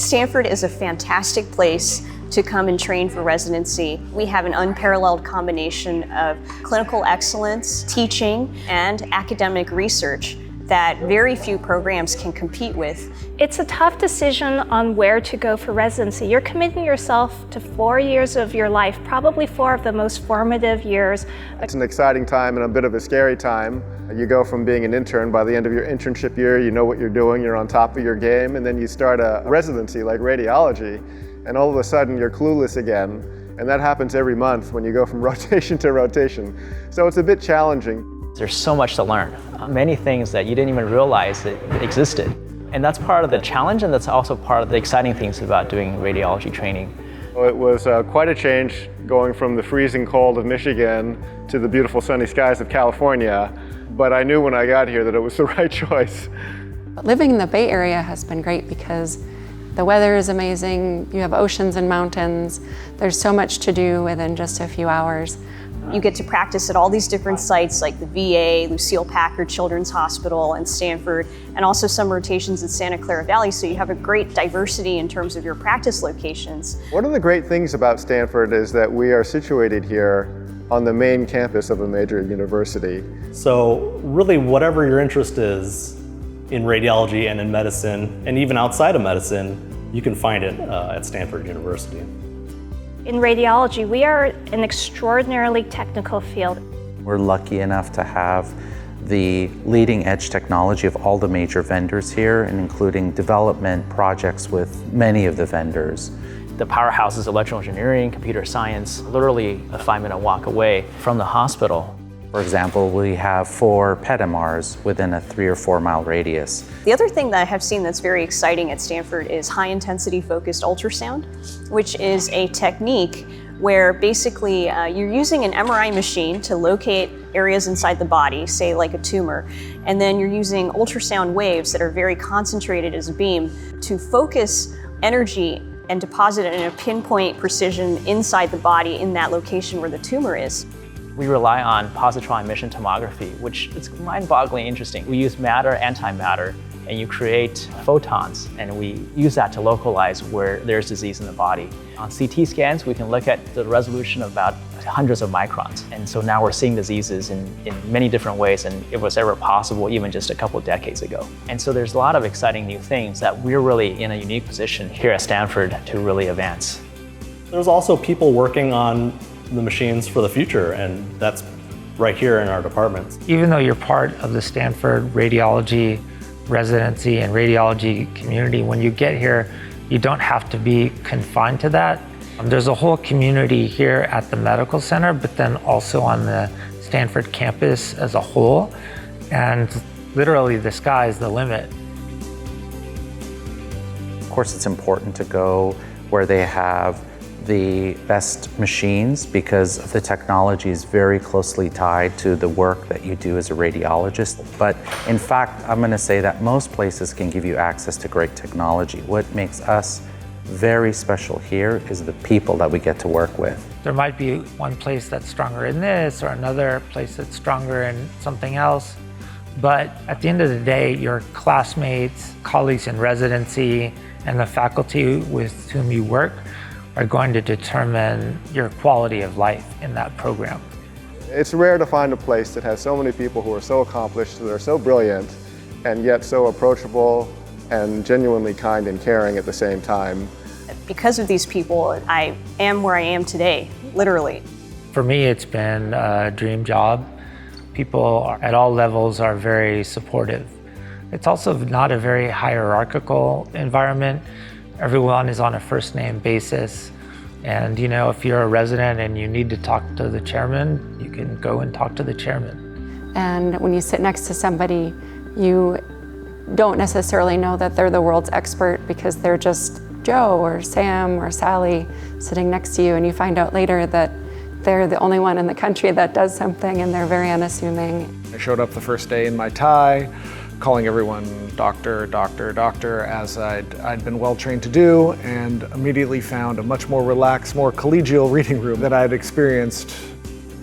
Stanford is a fantastic place to come and train for residency. We have an unparalleled combination of clinical excellence, teaching, and academic research that very few programs can compete with. It's a tough decision on where to go for residency. You're committing yourself to 4 years of your life, probably 4 of the most formative years. It's an exciting time and a bit of a scary time. You go from being an intern, by the end of your internship year, you know what you're doing, you're on top of your game, and then you start a residency like radiology, and all of a sudden you're clueless again. And that happens every month when you go from rotation to rotation. So it's a bit challenging. There's so much to learn, many things that you didn't even realize that existed. And that's part of the challenge, and that's also part of the exciting things about doing radiology training. It was quite a change going from the freezing cold of Michigan to the beautiful sunny skies of California, but I knew when I got here that it was the right choice. Living in the Bay Area has been great because the weather is amazing, you have oceans and mountains, there's so much to do within just a few hours. You get to practice at all these different sites like the VA, Lucille Packard Children's Hospital, and Stanford, and also some rotations at Santa Clara Valley, so you have a great diversity in terms of your practice locations. One of the great things about Stanford is that we are situated here on the main campus of a major university. So really whatever your interest is in radiology and in medicine, and even outside of medicine, you can find it at Stanford University. In radiology, we are an extraordinarily technical field. We're lucky enough to have the leading edge technology of all the major vendors here, and including development projects with many of the vendors. The powerhouse is electrical engineering, computer science, literally a 5-minute walk away from the hospital. For example, we have 4 PET MRs within a 3 or 4 mile radius. The other thing that I have seen that's very exciting at Stanford is high-intensity focused ultrasound, which is a technique where basically you're using an MRI machine to locate areas inside the body, say like a tumor, and then you're using ultrasound waves that are very concentrated as a beam to focus energy and deposit it in a pinpoint precision inside the body in that location where the tumor is. We rely on positron emission tomography, which is mind-bogglingly interesting. We use matter, antimatter, and you create photons, and we use that to localize where there's disease in the body. On CT scans, we can look at the resolution of about hundreds of microns, and so now we're seeing diseases in many different ways than it was ever possible even just a couple of decades ago. And so there's a lot of exciting new things that we're really in a unique position here at Stanford to really advance. There's also people working on the machines for the future, and that's right here in our departments. Even though you're part of the Stanford Radiology Residency and radiology community, when you get here, you don't have to be confined to that. There's a whole community here at the medical center, but then also on the Stanford campus as a whole, and literally the sky's the limit. Of course, it's important to go where they have the best machines, because the technology is very closely tied to the work that you do as a radiologist. But in fact, I'm going to say that most places can give you access to great technology. What makes us very special here is the people that we get to work with. There might be one place that's stronger in this or another place that's stronger in something else. But at the end of the day, your classmates, colleagues in residency, and the faculty with whom you work are going to determine your quality of life in that program. It's rare to find a place that has so many people who are so accomplished, that are so brilliant, and yet so approachable and genuinely kind and caring at the same time. Because of these people, I am where I am today, literally. For me, it's been a dream job. People at all levels are very supportive. It's also not a very hierarchical environment. Everyone is on a first name basis. And you know, if you're a resident and you need to talk to the chairman, you can go and talk to the chairman. And when you sit next to somebody, you don't necessarily know that they're the world's expert because they're just Joe or Sam or Sally sitting next to you, and you find out later that they're the only one in the country that does something, and they're very unassuming. I showed up the first day in my tie, calling everyone doctor, doctor, doctor, as I'd been well trained to do, and immediately found a much more relaxed, more collegial reading room that I'd experienced.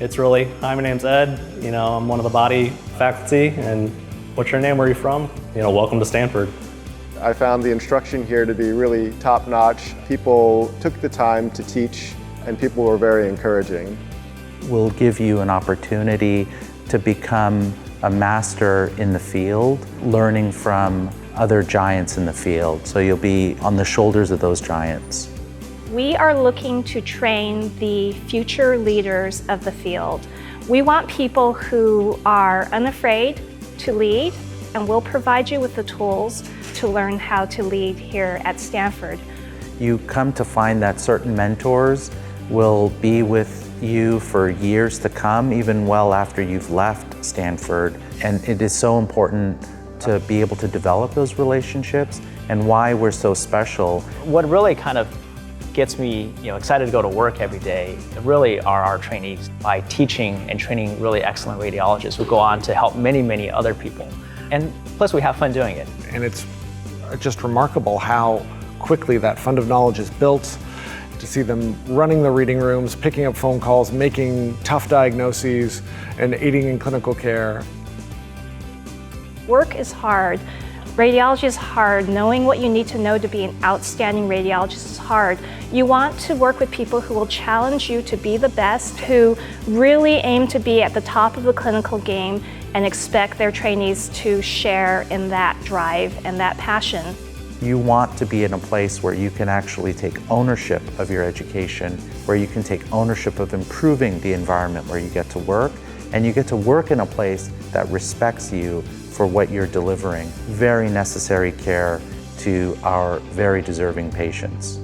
It's really, hi, my name's Ed, I'm one of the body faculty, and what's your name, where are you from? Welcome to Stanford. I found the instruction here to be really top-notch. People took the time to teach, and people were very encouraging. We'll give you an opportunity to become a master in the field, learning from other giants in the field. So you'll be on the shoulders of those giants. We are looking to train the future leaders of the field. We want people who are unafraid to lead, and we'll provide you with the tools to learn how to lead here at Stanford. You come to find that certain mentors will be with you for years to come, even well after you've left Stanford. And it is so important to be able to develop those relationships, and why we're so special. What really kind of gets me excited to go to work every day really are our trainees. By teaching and training really excellent radiologists who go on to help many, many other people. And plus we have fun doing it. And it's just remarkable how quickly that fund of knowledge is built, to see them running the reading rooms, picking up phone calls, making tough diagnoses, and aiding in clinical care. Work is hard. Radiology is hard. Knowing what you need to know to be an outstanding radiologist is hard. You want to work with people who will challenge you to be the best, who really aim to be at the top of the clinical game and expect their trainees to share in that drive and that passion. You want to be in a place where you can actually take ownership of your education, where you can take ownership of improving the environment where you get to work, and you get to work in a place that respects you for what you're delivering. Very necessary care to our very deserving patients.